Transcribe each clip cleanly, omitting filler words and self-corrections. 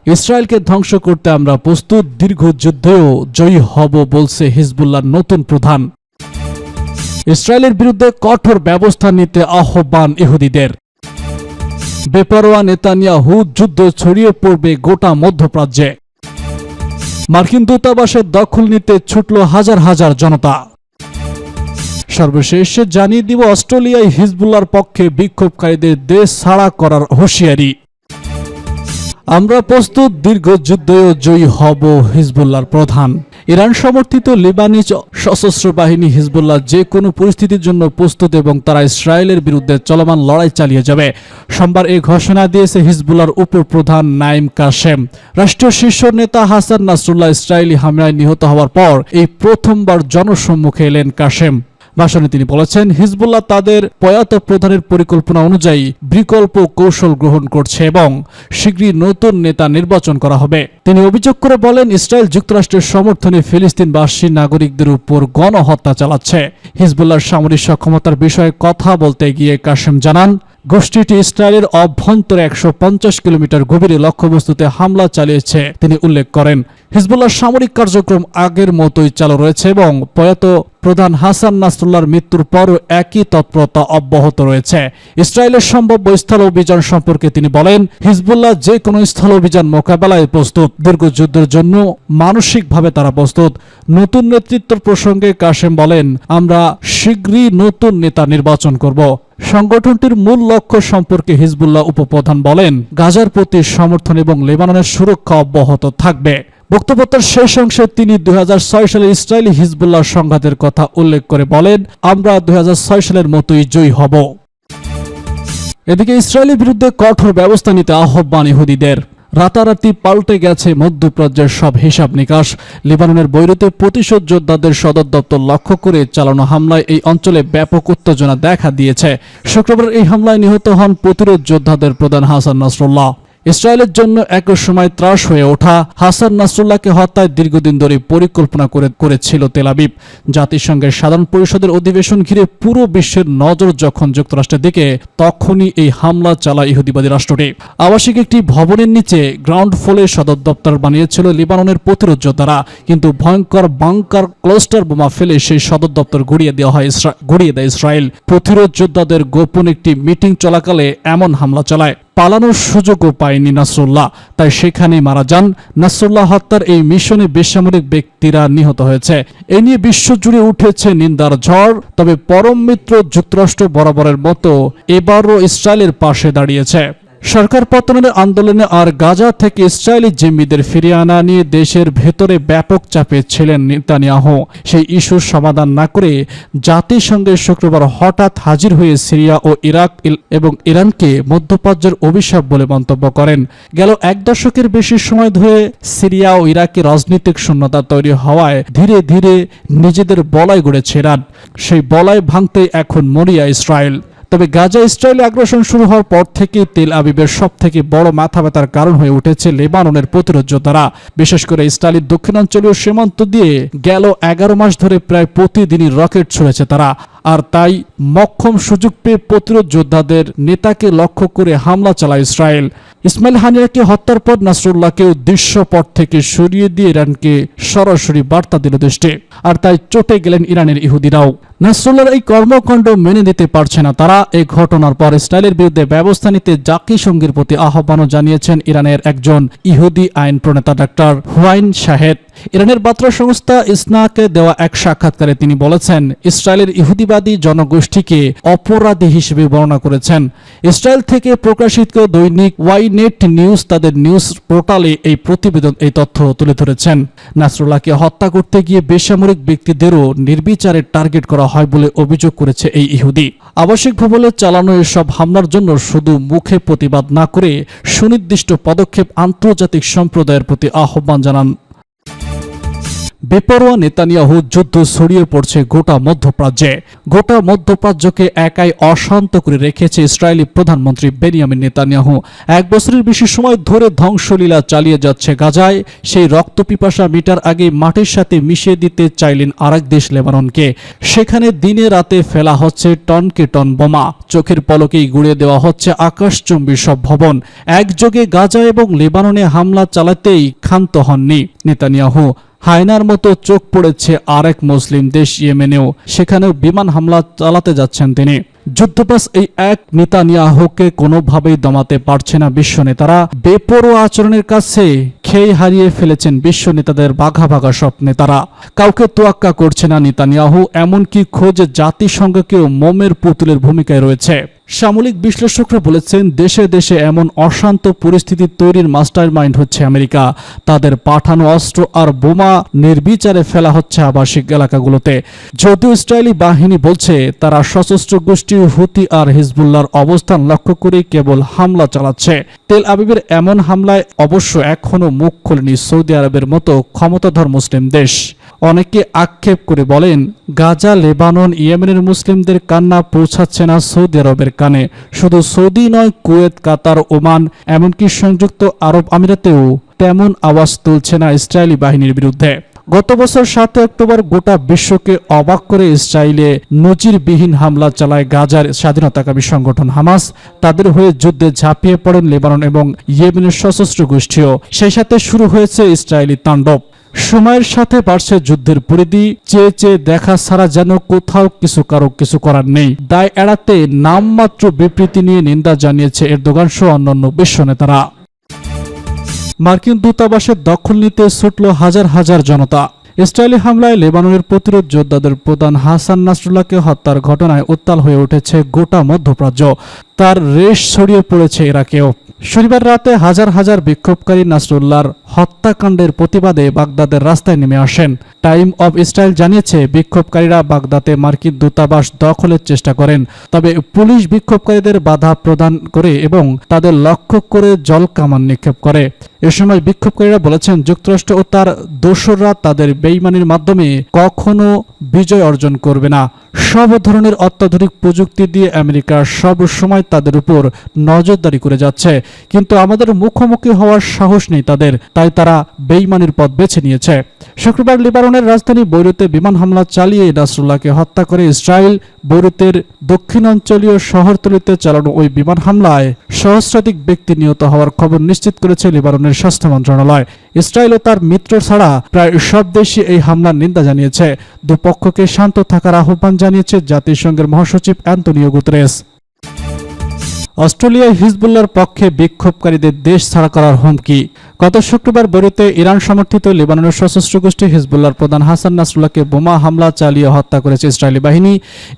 ইসরায়েলকে ধ্বংস করতে আমরা প্রস্তুত, দীর্ঘ যুদ্ধেও জয়ী হব বলছে হিজবুল্লাহর নতুন প্রধান। ইসরায়েলের বিরুদ্ধে কঠোর ব্যবস্থা নিতে আহ্বান ইহুদিদের। বেপরোয়া নেতানিয়াহু, যুদ্ধ ছড়িয়ে পড়বে গোটা মধ্যপ্রাচ্যে। মার্কিন দূতাবাসের দখল নিতে ছুটল হাজার হাজার জনতা। সর্বশেষে জানিয়ে দিব অস্ট্রেলিয়ায় হিজবুল্লাহর পক্ষে বিক্ষোভকারীদের দেশ ছাড়া করার হুঁশিয়ারি। আমরা প্রস্তুত, দীর্ঘ যুদ্ধেও জয়ী হব হিজবুল্লাহর প্রধান। ইরান সমর্থিত লেবানি সশস্ত্র বাহিনী হিজবুল্লাহ যে কোনো পরিস্থিতির জন্য প্রস্তুত এবং তারা ইসরায়েলের বিরুদ্ধে চলমান লড়াই চালিয়ে যাবে। সোমবার এই ঘোষণা দিয়েছে হিজবুল্লাহর উপপ্রধান নাইম কাশেম। রাষ্ট্রীয় শীর্ষ নেতা হাসান নাসরুল্লাহ ইসরায়েলি হামলায় নিহত হওয়ার পর এই প্রথমবার জনসম্মুখে এলেন কাশেম। ভাষণে তিনি বলেছেন, হিজবুল্লাহ তাদের প্রয়াত প্রধানের পরিকল্পনা অনুযায়ী বিকল্প কৌশল গ্রহণ করছে এবং শীঘ্রই নতুন নেতা নির্বাচন করা হবে। তিনি অভিযোগ করে বলেন, ইসরায়েল যুক্তরাষ্ট্রের সমর্থনে ফিলিস্তিনবাসী নাগরিকদের উপর গণহত্যা চালাচ্ছে। হিজবুল্লাহর সামরিক সক্ষমতার বিষয়ে কথা বলতে গিয়ে কাশেম জানান, গোষ্ঠীটি ইসরায়েলের অভ্যন্তরে 150 কিলোমিটার গভীরে লক্ষ্যবস্তুতে হামলা চালিয়েছে তিনি উল্লেখ করেন। হিজবুল্লাহর সামরিক কার্যক্রম আগের মতোই চালু রয়েছে এবং প্রয়াত প্রধান হাসান নাসরুল্লাহর মৃত্যুর পরও একই তৎপরতা অব্যাহত রয়েছে। ইসরায়েলের সম্ভাব্য স্থল অভিযান সম্পর্কে তিনি বলেন, হিজবুল্লাহ যে কোনো স্থল অভিযান মোকাবেলায় প্রস্তুত, দীর্ঘ যুদ্ধের জন্য মানসিকভাবে তারা প্রস্তুত। নতুন নেতৃত্বের প্রসঙ্গে কাশেম বলেন, আমরা শীঘ্রই নতুন নেতা নির্বাচন করব। সংগঠনটির মূল লক্ষ্য সম্পর্কে হিজবুল্লাহ উপপ্রধান বলেন, গাজার প্রতি সমর্থন এবং লেবাননের সুরক্ষা অব্যাহত থাকবে। বক্তব্যের শেষ অংশে তিনি 2006 সালে ইসরায়েলি হিজবুল্লাহ সংঘাতের কথা উল্লেখ করে বলেন, আমরা 2006 সালের মতোই জয়ী হব। এদিকে ইসরায়েলের বিরুদ্ধে কঠোর ব্যবস্থা নিতে আহ্বান ইহুদিদের। রাতারাতি পাল্টে গেছে মধ্যপ্রাচ্যের সব হিসাব নিকাশ। লেবাননের বৈরুতে প্রতিশোধ যোদ্ধাদের সদর দপ্তর লক্ষ্য করে চালানো হামলায় এই অঞ্চলে ব্যাপক উত্তেজনা দেখা দিয়েছে। শুক্রবার এই হামলায় নিহত হন প্রতিরোধ যোদ্ধাদের প্রধান হাসান নাসরুল্লাহ। ইসরায়েলের জন্য এক সময় ত্রাস হয়ে ওঠা হাসান নাসরুল্লাহকে হত্যায় দীর্ঘদিন ধরে পরিকল্পনা করেছিল তেল আবিব। জাতিসংঘের সাধারণ পরিষদের অধিবেশন ঘিরে পুরো বিশ্বের নজর যখন যুক্তরাষ্ট্রের দিকে, তখনই এই হামলা চালায় ইহুদিবাদী রাষ্ট্রটি। আবাসিক একটি ভবনের নিচে গ্রাউন্ড ফ্লোরে সদর দপ্তর বানিয়েছিল লেবাননের প্রতিরোধ যোদ্ধারা, কিন্তু ভয়ঙ্কর বাংকার ক্লাস্টার বোমা ফেলে সেই সদর দপ্তর গুড়িয়ে দেয় ইসরায়েল। প্রতিরোধ যোদ্ধাদের গোপন একটি মিটিং চলাকালে এমন হামলা চালায়। পালানোর সুযোগও পায়নি নাসরুল্লাহ, তাই সেখানেই মারা যান। নাসরুল্লাহ হত্যার এই মিশনে বেসামরিক ব্যক্তিরা নিহত হয়েছে। এ নিয়ে বিশ্বজুড়ে উঠেছে নিন্দার ঝড়। তবে পরম মিত্র যুক্তরাষ্ট্র বরাবরের মতো এবারও ইসরায়েলের পাশে দাঁড়িয়েছে। সরকার পতনের আন্দোলনে আর গাজা থেকে ইসরায়েলি জিম্মিদের ফিরিয়ে আনা নিয়ে দেশের ভেতরে ব্যাপক চাপে ছিলেন নেতানিয়াহু। সেই ইস্যুর সমাধান না করে জাতিসংঘের শুক্রবার হঠাৎ হাজির হয়ে সিরিয়া ও ইরাক এবং ইরানকে মধ্যপ্রাচ্যের অভিশাপ বলে মন্তব্য করেন। গেল এক দশকের বেশি সময় ধরে সিরিয়া ও ইরাকে রাজনৈতিক শূন্যতা তৈরি হওয়ায় ধীরে ধীরে নিজেদের বলয় গড়েছে ইরান। সেই বলয় ভাঙতে এখন মরিয়া ইসরায়েল। তবে গাজা ইসরায়েলি আগ্রাসন শুরু হওয়ার পর থেকে তেল আবিবের সবথেকে বড় মাথা ব্যথার কারণ হয়ে উঠেছে লেবাননের প্রতিরোধ যোদ্ধারা। বিশেষ করে ইসরায়েলের দক্ষিণাঞ্চলীয় সীমান্ত দিয়ে গেল 11 মাস ধরে প্রায় প্রতিদিনই রকেট ছুড়েছে তারা। আর তাই মক্ষম সুযোগ পেয়ে প্রতিরোধ যোদ্ধাদের নেতাকে লক্ষ্য করে হামলা চালায় ইসরায়েল। ইসমাইল হানিয়াকে হত্যার পর নাসরুল্লাহকেও দৃশ্যপট থেকে সরিয়ে দিয়ে ইরানকে সরাসরি বার্তা দিল দেশটি। আর তাই চটে গেলেন ইরানের ইহুদিরাও। নাসরুল্লাহর এই কর্মকাণ্ড মেনে নিতে পারছে না তারা। এই ঘটনার পর ইসরায়েলের বিরুদ্ধে ব্যবস্থা নিতে জাতিসংঘের প্রতি আহ্বানও জানিয়েছেন ইরানের একজন ইহুদি আইন প্রণেতা ডাক্তার হুয়াইন শাহেদ। ইরানের বার্তা সংস্থা ইসনাকে দেওয়া এক সাক্ষাৎকারে তিনি বলেছেন, ইসরায়েলের ইহুদিবাদী জনগোষ্ঠীকে অপরাধী হিসেবে বর্ণনা করেছেন। ইসরায়েল থেকে প্রকাশিত দৈনিক ওয়াইনেট নিউজ তাদের নিউজ পোর্টালে এই প্রতিবেদন এই তথ্য তুলে ধরেছেন। নাসরুল্লাহকে হত্যা করতে গিয়ে বেসামরিক ব্যক্তিদেরও নির্বিচারে টার্গেট করা হয় বলে অভিযোগ করেছে এই ইহুদি। আবাসিক ভবনে চালানো এসব হামলার জন্য শুধু মুখে প্রতিবাদ না করে সুনির্দিষ্ট পদক্ষেপ আন্তর্জাতিক সম্প্রদায়ের প্রতি আহ্বান জানান। বেপরোয়া নেতানিয়াহু যুদ্ধ ছড়িয়ে পড়ছে গোটা মধ্যপ্রাচ্যে। গোটা মধ্যপ্রাচ্যকে একাই অশান্ত করে রেখেছে ইসরায়েলি প্রধানমন্ত্রী বেনিয়ামিন নেতানিয়াহু। 1 বছরের বেশি সময় ধরে ধ্বংসলীলা চালিয়ে যাচ্ছে গাজায়। সেই রক্তপিপাসা মিটার আগে মাটির সাথে মিশিয়ে দিতে চাইলেন আরেক দেশ লেবাননকে। সেখানে দিনে রাতে ফেলা হচ্ছে টনকে টন বোমা, চোখের পলকেই গুঁড়িয়ে দেওয়া হচ্ছে আকাশচুম্বী সব ভবন। একযোগে গাজা এবং লেবাননে হামলা চালাতেই ক্ষান্ত হননি নেতানিয়াহু। হায়নার মতো চোখ পড়েছে আরেক মুসলিম দেশ ইয়েমেনেও, সেখানেও বিমান হামলা চালাতে যাচ্ছেন তিনি। যুদ্ধবাস এই এক নেতানিয়াহুকে কোনোভাবেই দমাতে পারছে না বিশ্ব নেতারা। বেপরোয়া আচরণের কাছে খেই হারিয়ে ফেলেছেন বিশ্ব নেতাদের বাঘা বাঘা সব নেতারা। কাউকে তোয়াক্কা করছে না নেতানিয়াহু, এমনকি খোঁজ জাতিসংঘকেও মোমের পুতুলের ভূমিকায় রয়েছে। সামরিক বিশ্লেষকরা বলেছেন দেশে দেশে এমন অশান্ত পরিস্থিতি তৈরির মাস্টারমাইন্ড হচ্ছে আমেরিকা। তাদের পাঠানো অস্ত্র আর বোমা নির্বিচারে ফেলা হচ্ছে আবাসিক এলাকাগুলোতে। যদিও ইসরায়েলি বাহিনী বলছে তারা সশস্ত্র গোষ্ঠী হুতি আর হিজবুল্লাহর অবস্থান লক্ষ্য করে কেবল হামলা চালাচ্ছে। তেল আবিবের এমন হামলায় অবশ্য এখনো মুখ খোলেনি সৌদি আরবের মতো ক্ষমতাধর মুসলিম দেশ। অনেকে আক্ষেপ করে বলেন গাজা, লেবানন, ইয়েমেনের মুসলিমদের কান্না পৌঁছাচ্ছে না সৌদি আরবের কানে। শুধু সৌদি নয়, কুয়েত, কাতার, ওমান, এমনকি সংযুক্ত আরব আমিরাতেও তেমন আওয়াজ তুলছে না ইসরায়েলি বাহিনীর বিরুদ্ধে। গত বছর 7 অক্টোবর গোটা বিশ্বকে অবাক করে ইসরায়েলে নজিরবিহীন হামলা চালায় গাজার স্বাধীনতাকামী সংগঠন হামাস। তাদের হয়ে যুদ্ধে ঝাঁপিয়ে পড়েন লেবানন এবং ইয়েমেনের সশস্ত্র গোষ্ঠীও। সেই সাথে শুরু হয়েছে ইসরায়েলি তাণ্ডব। সময়ের সাথে বাড়ছে যুদ্ধের পরিধি। চেয়ে চেয়ে দেখা ছাড়া যেন কোথাও কারো কিছু করার নেই। দায় এড়াতে নামমাত্র বিবৃতি নিয়ে নিন্দা জানিয়েছে এরদোগান সহ অন্যান্য বিশ্ব নেতারা। মার্কিন দূতাবাসের দখল নিতে ছুটল হাজার হাজার জনতা। ইসরায়েলি হামলায় লেবাননের প্রতিরোধ যোদ্ধাদের প্রধান হাসান নাসরুল্লাহকে হত্যার ঘটনায় উত্তাল হয়ে উঠেছে গোটা মধ্যপ্রাচ্য। তার রেশ ছড়িয়ে পড়েছে ইরাকেও। শনিবার রাতে হাজার হাজার বিক্ষোভকারী নাসরুল্লাহর হত্যাকাণ্ডের প্রতিবাদে বাগদাদের রাস্তায় নেমে আসেন। টাইম অব ইসরায়েল জানিয়েছে বিক্ষোভকারীরা বাগদাদে মার্কিন দূতাবাস দখলের চেষ্টা করেন। তবে পুলিশ বিক্ষোভকারীদের বাধা প্রদান করে এবং তাদের লক্ষ্য করে জলকামান নিক্ষেপ করে। এ সময় বিক্ষোভকারীরা বলেছেন যুক্তরাষ্ট্র ও তার দোসররা তাদের বেইমানির মাধ্যমে কখনো বিজয় অর্জন করবে না। সব ধরনের অত্যাধুনিক প্রযুক্তি দিয়ে আমেরিকা সব সময় তাদের উপর নজরদারি করে যাচ্ছে, কিন্তু আমাদের মুখোমুখি হওয়ার সাহস নেই তাদের, তাই তারা বেইমানির পথ বেছে নিয়েছে। শুক্রবার লেবাননের রাজধানী বৈরুতে বিমান হামলা চালিয়ে নাসরুল্লাহকে হত্যা করে ইসরায়েল। বৈরুতের দক্ষিণাঞ্চলীয় শহরতলিতে চালানো ওই বিমান হামলায় সহস্রাধিক ব্যক্তি নিহত হওয়ার খবর নিশ্চিত করেছে লেবাননের স্বাস্থ্য মন্ত্রণালয়। ইসরায়েল ও তার মিত্র ছাড়া প্রায় সব দেশই এই হামলার নিন্দা জানিয়েছে। দুপক্ষকে শান্ত থাকার আহ্বান জানিয়েছে জাতিসংঘের মহাসচিব অ্যান্তোনিও গুতেরেস। অস্ট্রেলিয়ায় হিজবুল্লাহর পক্ষে বিক্ষোভকারীদের দেশ ছাড়া করার হুমকি। গত শুক্রবার বৈরুতে ইরান সমর্থিত লেবাননের সশস্ত্র গোষ্ঠী হিজবুল্লাহর প্রধান হাসান নাসরুল্লাহকে বোমা হামলা চালিয়ে হত্যা করেছে ইসরায়েলি বাহিনী।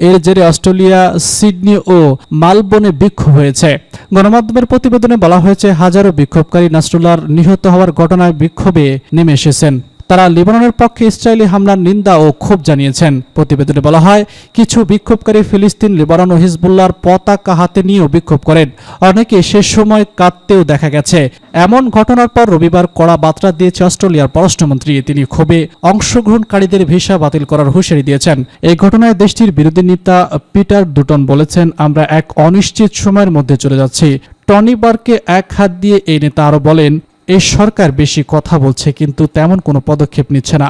এর জেরে অস্ট্রেলিয়া, সিডনি ও মালবোর্নে বিক্ষোভ হয়েছে। গণমাধ্যমের প্রতিবেদনে বলা হয়েছে হাজারো বিক্ষোভকারী নাসরুল্লাহর নিহত হওয়ার ঘটনায় বিক্ষোভে নেমে এসেছেন। তারা লেবাননের পক্ষে ইসরায়েলি হামলার নিন্দা ও ক্ষোভ জানিয়েছেন। প্রতিবেদনে বলা হয় কিছু বিক্ষোভকারী ফিলিস্তিন, লেবানন ও হিজবুল্লাহর পতাকা হাতে নিয়েও বিক্ষোভ করেন। অনেকে সে সময় কাঁদতেও দেখা গেছে। এমন ঘটনার পর রবিবার কড়া বার্তা দিয়েছে অস্ট্রেলিয়ার পররাষ্ট্রমন্ত্রী। তিনি ক্ষোভে অংশগ্রহণকারীদের ভিসা বাতিল করার হুঁশিয়ারি দিয়েছেন। এই ঘটনায় দেশটির বিরোধী নেতা পিটার ডুটন বলেছেন, আমরা এক অনিশ্চিত সময়ের মধ্যে চলে যাচ্ছি। টনি বারকে এক হাত দিয়ে এই নেতা আরও বলেন, এই সরকার বেশি কথা বলছে কিন্তু তেমন কোনো পদক্ষেপ নিচ্ছে না।